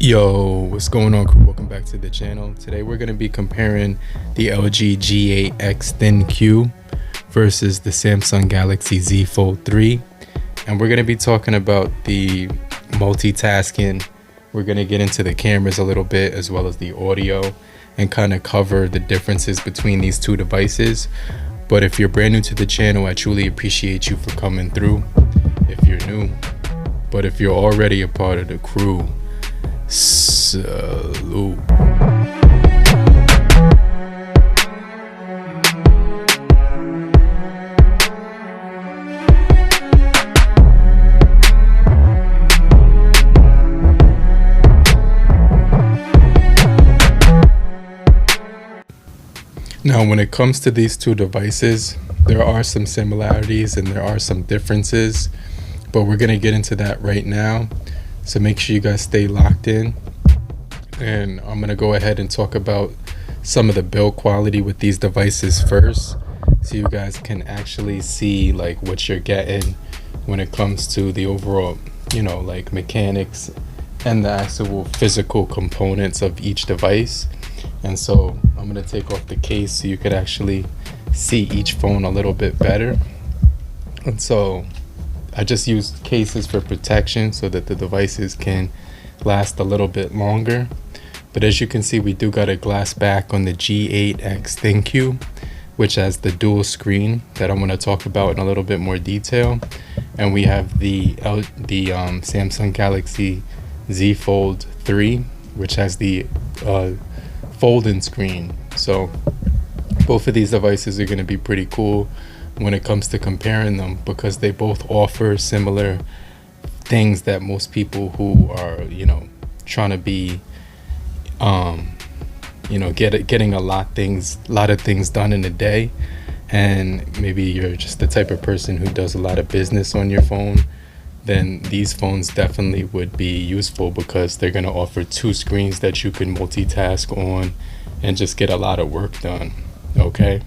Yo, what's going on, crew? Welcome back to the channel. Today we're going to be comparing the LG G8X ThinQ versus the Samsung Galaxy Z Fold 3, and we're going to be talking about the multitasking. We're going to get into the cameras a little bit, as well as the audio, and kind of cover the differences between these two devices. But if you're brand new to the channel, I truly appreciate you for coming through if you're new. But if you're already a part of the crew, salute. Now, when it comes to these two devices, there are some similarities and there are some differences, but we're going to get into that right now. So make sure you guys stay locked in, and I'm going to go ahead and talk about some of the build quality with these devices first, so you guys can actually see like what you're getting when it comes to the overall, like mechanics and the actual physical components of each device. And so I'm going to take off the case so you could actually see each phone a little bit better. And so I just use cases for protection so that the devices can last a little bit longer. But as you can see, we do got a glass back on the G8X ThinQ, which has the dual screen that I'm going to talk about in a little bit more detail. And we have the Samsung Galaxy Z Fold 3, which has the fold-in screen. So both of these devices are going to be pretty cool when it comes to comparing them, because they both offer similar things that most people who are trying to be getting a lot of things done in a day, and maybe you're just the type of person who does a lot of business on your phone, then these phones definitely would be useful, because they're going to offer two screens that you can multitask on and just get a lot of work done. Okay,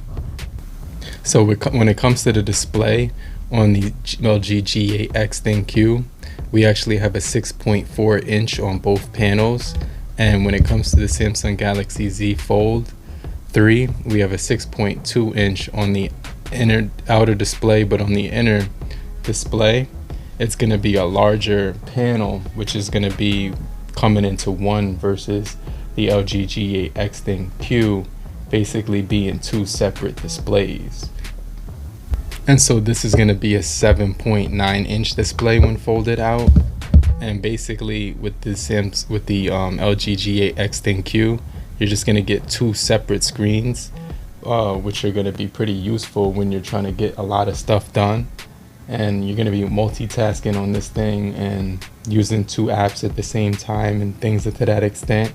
so when it comes to the display on the LG G8X ThinQ, we actually have a 6.4 inch on both panels, and when it comes to the Samsung Galaxy Z Fold 3, we have a 6.2 inch on the outer display. But on the inner display, it's going to be a larger panel, which is going to be coming into one, versus the LG G8X ThinQ basically being two separate displays. And so this is going to be a 7.9 inch display when folded out. And basically with the LG G8X ThinQ, you're just going to get two separate screens, which are going to be pretty useful when you're trying to get a lot of stuff done. And you're going to be multitasking on this thing and using two apps at the same time and things to that extent.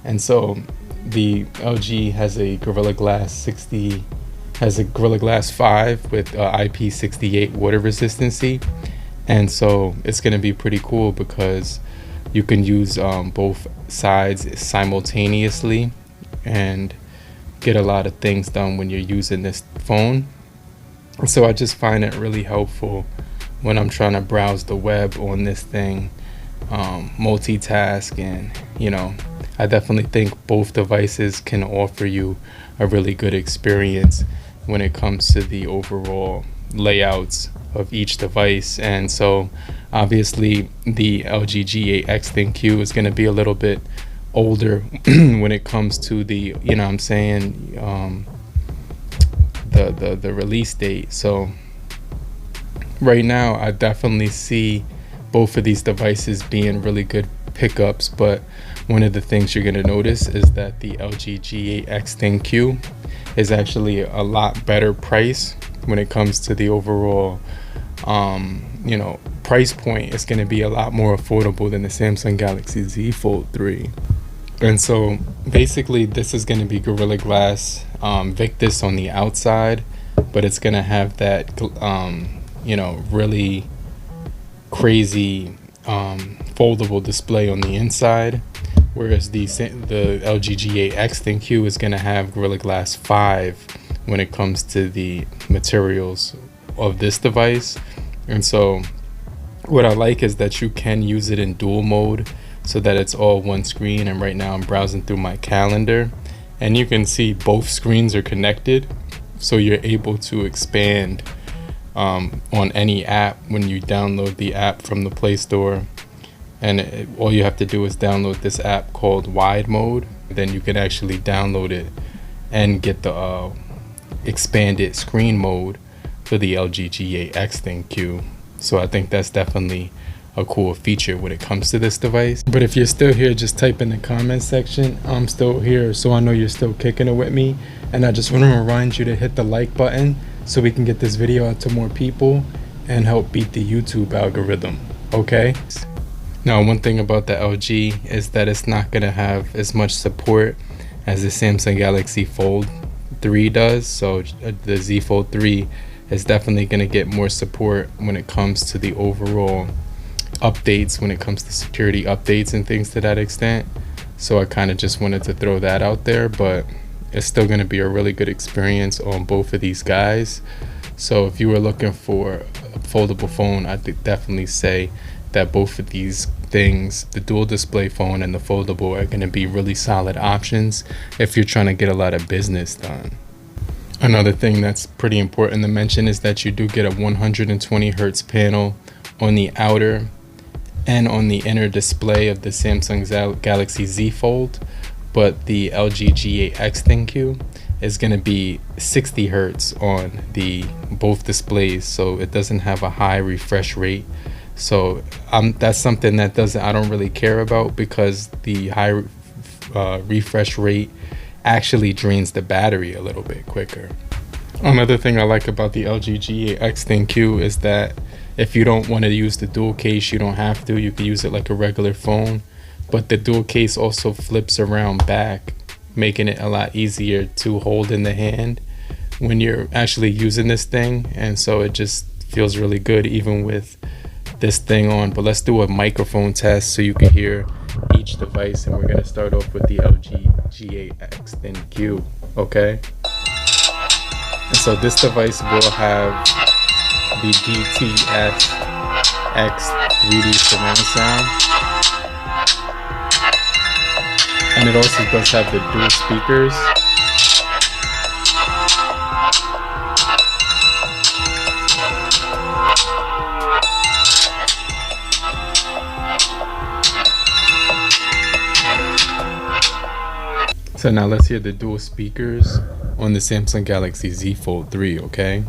And so the LG has a Gorilla Glass 5 with IP68 water resistancy. And so it's going to be pretty cool, because you can use both sides simultaneously and get a lot of things done when you're using this phone. So I just find it really helpful when I'm trying to browse the web on this thing, multitask, and I definitely think both devices can offer you a really good experience when it comes to the overall layouts of each device. And so obviously the LG G8X ThinQ is going to be a little bit older when it comes to the the release date. So right now I definitely see both of these devices being really good pickups, but one of the things you're going to notice is that the LG G8X ThinQ is actually a lot better price when it comes to the overall price point. It's going to be a lot more affordable than the Samsung Galaxy Z Fold 3. And so basically this is going to be Gorilla Glass Victus on the outside, but it's going to have that really crazy foldable display on the inside, whereas the LG G8X ThinQ is going to have Gorilla Glass 5 when it comes to the materials of this device. And so what I like is that you can use it in dual mode. so that it's all one screen. And right now I'm browsing through my calendar, and you can see both screens are connected, so you're able to expand on any app when you download the app from the Play Store. And all you have to do is download this app called Wide Mode. Then you can actually download it and get the expanded screen mode for the LG G8X ThinQ. So I think that's definitely a cool feature when it comes to this device. But if you're still here, just type in the comment section, I'm still here, so I know you're still kicking it with me. And I just want to remind you to hit the like button so we can get this video out to more people and help beat the YouTube algorithm, okay? Now, one thing about the LG is that it's not going to have as much support as the Samsung Galaxy Fold 3 does. So the Z Fold 3 is definitely going to get more support when it comes to the overall updates, when it comes to security updates and things to that extent. So I kind of just wanted to throw that out there, but it's still going to be a really good experience on both of these guys. So if you were looking for a foldable phone, I'd definitely say that both of these things, the dual display phone and the foldable, are going to be really solid options if you're trying to get a lot of business done. Another thing that's pretty important to mention is that you do get a 120 hertz panel on the outer and on the inner display of the Samsung Galaxy Z Fold, but the LG G8X ThinQ is going to be 60 hertz on the both displays, so it doesn't have a high refresh rate. So that's something that I don't really care about, because the high refresh rate actually drains the battery a little bit quicker. Another thing I like about the LG G8X ThinQ is that if you don't want to use the dual case, you don't have to. You can use it like a regular phone, but the dual case also flips around back, making it a lot easier to hold in the hand when you're actually using this thing. And so it just feels really good even with this thing on. But let's do a microphone test so you can hear each device, and we're going to start off with the LG G8X ThinQ, okay? And so this device will have the GTS X 3D surround sound, and it also does have the dual speakers. So now let's hear the dual speakers on the Samsung Galaxy Z Fold 3, okay?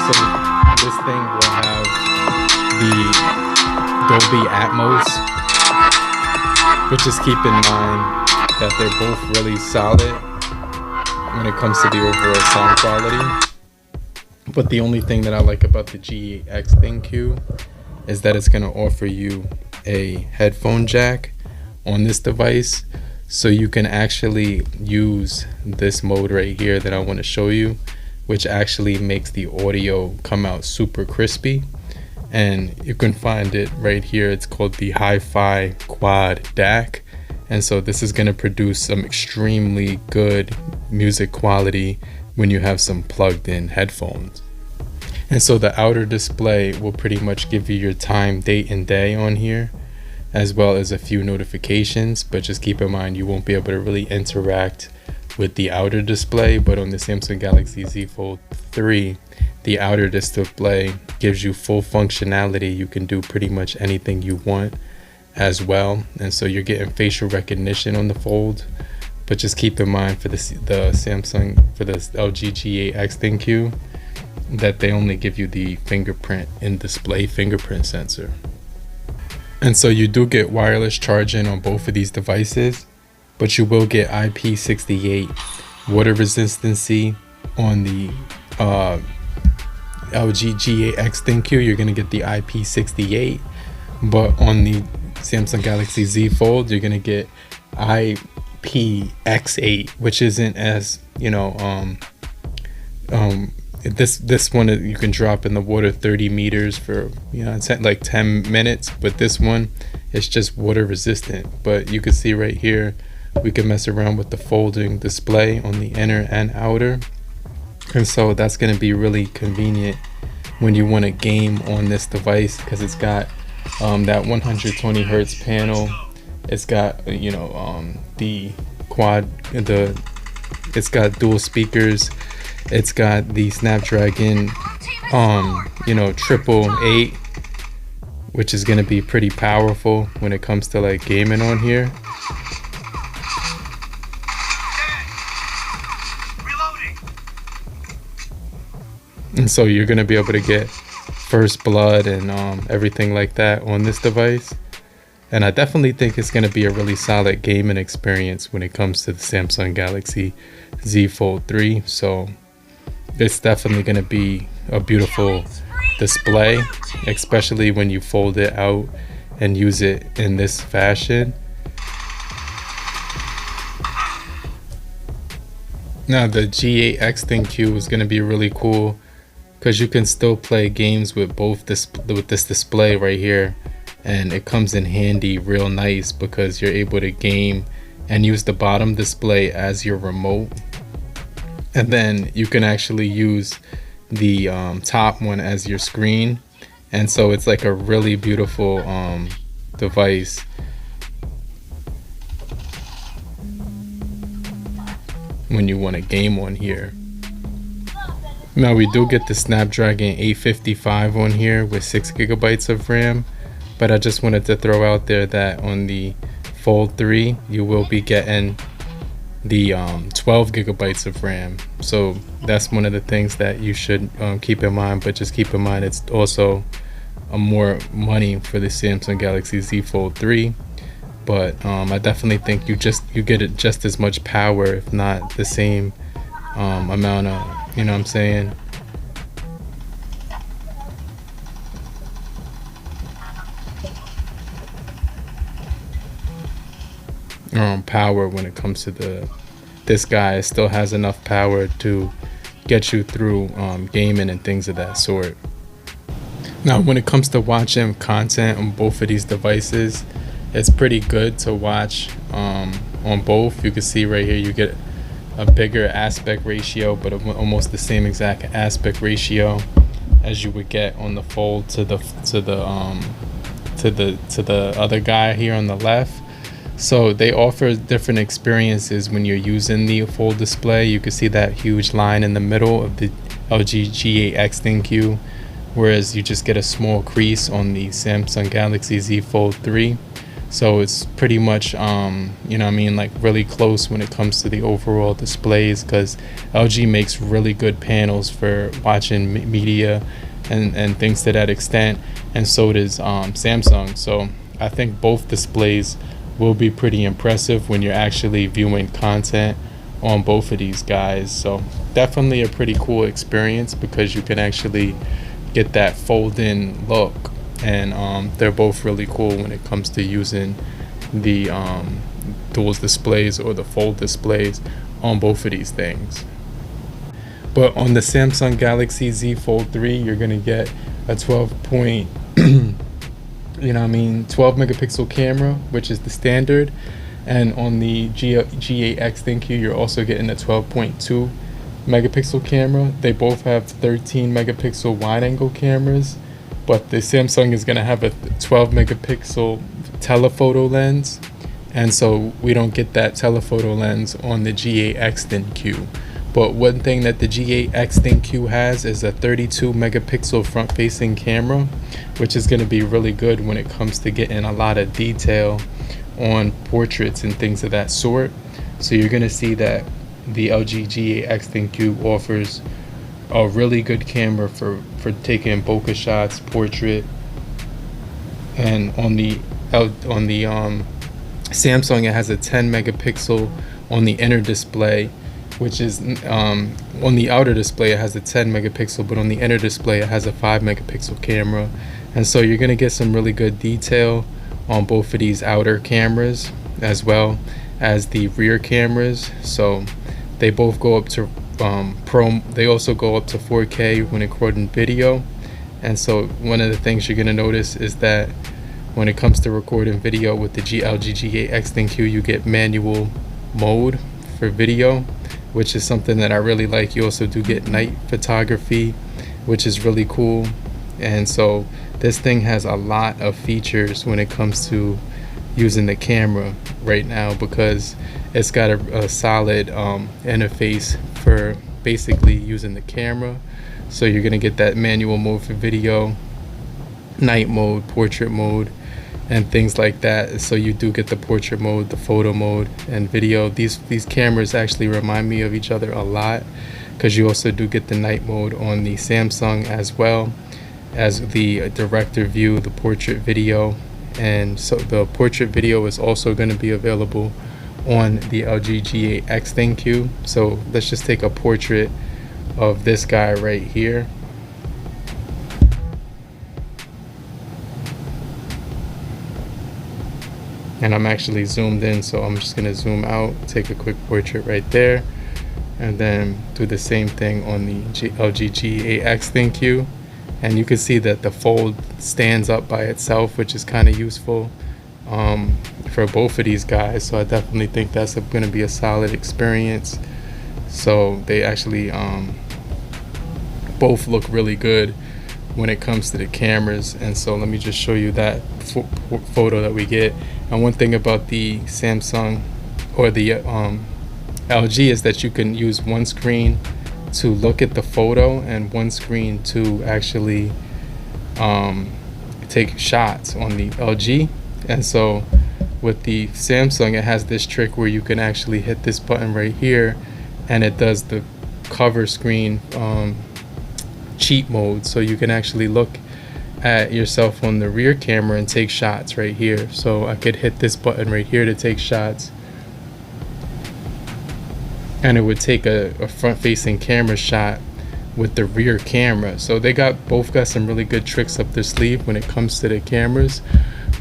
So this thing will have the Dolby Atmos, but just keep in mind that they're both really solid when it comes to the overall sound quality. But the only thing that I like about the G8X ThinQ is that it's going to offer you a headphone jack on this device, so you can actually use this mode right here that I want to show you, which actually makes the audio come out super crispy. And you can find it right here. It's called the Hi-Fi Quad DAC. And so this is going to produce some extremely good music quality when you have some plugged in headphones. And so the outer display will pretty much give you your time, date, and day on here, as well as a few notifications. But just keep in mind, you won't be able to really interact with the outer display. But on the Samsung Galaxy Z Fold 3, the outer display gives you full functionality. You can do pretty much anything you want as well. And so you're getting facial recognition on the Fold. But just keep in mind for the LG G8X ThinQ that they only give you the fingerprint in-display fingerprint sensor. And so you do get wireless charging on both of these devices, but you will get IP68 water resistancy on the LG G8X ThinQ. You're going to get the IP68, but on the Samsung Galaxy Z Fold, you're going to get G8X which isn't as, this one you can drop in the water 30 meters for, it's at like 10 minutes, but this one is just water resistant. But you can see right here, we can mess around with the folding display on the inner and outer, and so that's going to be really convenient when you want to game on this device, because it's got that 120 hertz panel. It's got the quad, it's got dual speakers. It's got the Snapdragon 888, which is going to be pretty powerful when it comes to like gaming on here. And so you're going to be able to get first blood and everything like that on this device. And I definitely think it's going to be a really solid gaming experience when it comes to the Samsung Galaxy Z Fold 3. So it's definitely going to be a beautiful display, especially when you fold it out and use it in this fashion. Now the G8X ThinQ is going to be really cool because you can still play games with this display right here, and it comes in handy real nice because you're able to game and use the bottom display as your remote, and then you can actually use the top one as your screen. And so it's like a really beautiful device. When you want to game on here. Now we do get the Snapdragon 855 on here with 6 GB of RAM, but I just wanted to throw out there that on the Fold 3 you will be getting the 12 GB of RAM. So that's one of the things that you should keep in mind, but just keep in mind it's also more money for the Samsung Galaxy Z Fold 3. But I definitely think you get it just as much power, if not the same amount of, you know what I'm saying? Power when it comes to this guy. It still has enough power to get you through gaming and things of that sort. Now when it comes to watching content on both of these devices, it's pretty good to watch on both. You can see right here you get a bigger aspect ratio, but almost the same exact aspect ratio as you would get on the Fold to the other guy here on the left. So they offer different experiences when you're using the full display. You can see that huge line in the middle of the LG G8X ThinQ, whereas you just get a small crease on the Samsung Galaxy Z Fold 3. So it's pretty much, like really close when it comes to the overall displays, because LG makes really good panels for watching media and things to that extent, and so does Samsung. So I think both displays will be pretty impressive when you're actually viewing content on both of these guys. So definitely a pretty cool experience because you can actually get that fold-in look. And they're both really cool when it comes to using the dual displays or the fold displays on both of these things. But on the Samsung Galaxy Z Fold 3, you're gonna get a 12 megapixel camera, which is the standard. And on the G8X ThinQ, you're also getting a 12.2 megapixel camera. They both have 13 megapixel wide angle cameras, but the Samsung is going to have a 12 megapixel telephoto lens, and so we don't get that telephoto lens on the G8X ThinQ. But one thing that the G8X ThinQ has is a 32 megapixel front facing camera, which is going to be really good when it comes to getting a lot of detail on portraits and things of that sort. So you're going to see that the LG G8X ThinQ offers a really good camera for taking bokeh shots, portrait. And on the Samsung, it has a 10 megapixel on the inner display, which is on the outer display it has a 10 megapixel, but on the inner display it has a 5 megapixel camera. And so you're going to get some really good detail on both of these outer cameras as well as the rear cameras. So they both go up to they also go up to 4K when recording video. And so one of the things you're going to notice is that when it comes to recording video with the LG G8X ThinQ, you get manual mode for video, which is something that I really like. You also do get night photography, which is really cool. And so this thing has a lot of features when it comes to using the camera right now, because it's got a solid interface for basically using the camera. So you're gonna get that manual mode for video, night mode, portrait mode, and things like that. So you do get the portrait mode, the photo mode, and video. These cameras actually remind me of each other a lot, because you also do get the night mode on the Samsung as well as the director view, the portrait video. And so the portrait video is also going to be available on the LG G8X ThinQ. So let's just take a portrait of this guy right here. And I'm actually zoomed in, so I'm just going to zoom out, take a quick portrait right there, and then do the same thing on the LG G8X ThinQ. And you can see that the fold stands up by itself, which is kind of useful for both of these guys. So I definitely think that's going to be a solid experience. So they actually both look really good when it comes to the cameras. And so let me just show you that photo that we get. And one thing about the Samsung or the LG is that you can use one screen to look at the photo and one screen to actually take shots on the LG. And so with the Samsung, it has this trick where you can actually hit this button right here and it does the cover screen cheat mode. So you can actually look at yourself on the rear camera and take shots right here. So I could hit this button right here to take shots, and it would take a front-facing camera shot with the rear camera. So they both got some really good tricks up their sleeve when it comes to the cameras.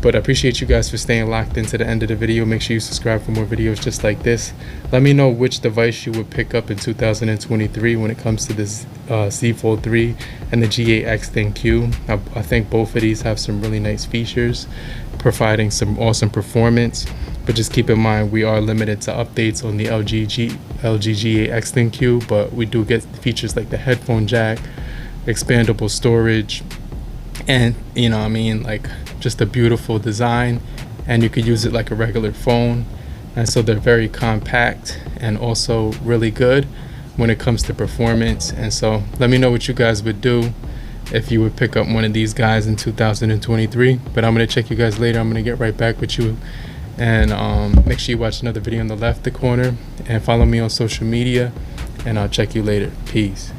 But I appreciate you guys for staying locked into the end of the video. Make sure you subscribe for more videos just like this. Let me know which device you would pick up in 2023 when it comes to this Z Fold 3 and the G8X ThinQ. I think both of these have some really nice features, providing some awesome performance. But just keep in mind, we are limited to updates on the LG G8X ThinQ, but we do get features like the headphone jack, expandable storage, and like just a beautiful design, and you could use it like a regular phone. And so they're very compact and also really good when it comes to performance. And so let me know what you guys would do if you would pick up one of these guys in 2023. But I'm going to check you guys later. I'm going to get right back with you. And make sure you watch another video on the left corner and follow me on social media, and I'll check you later. Peace.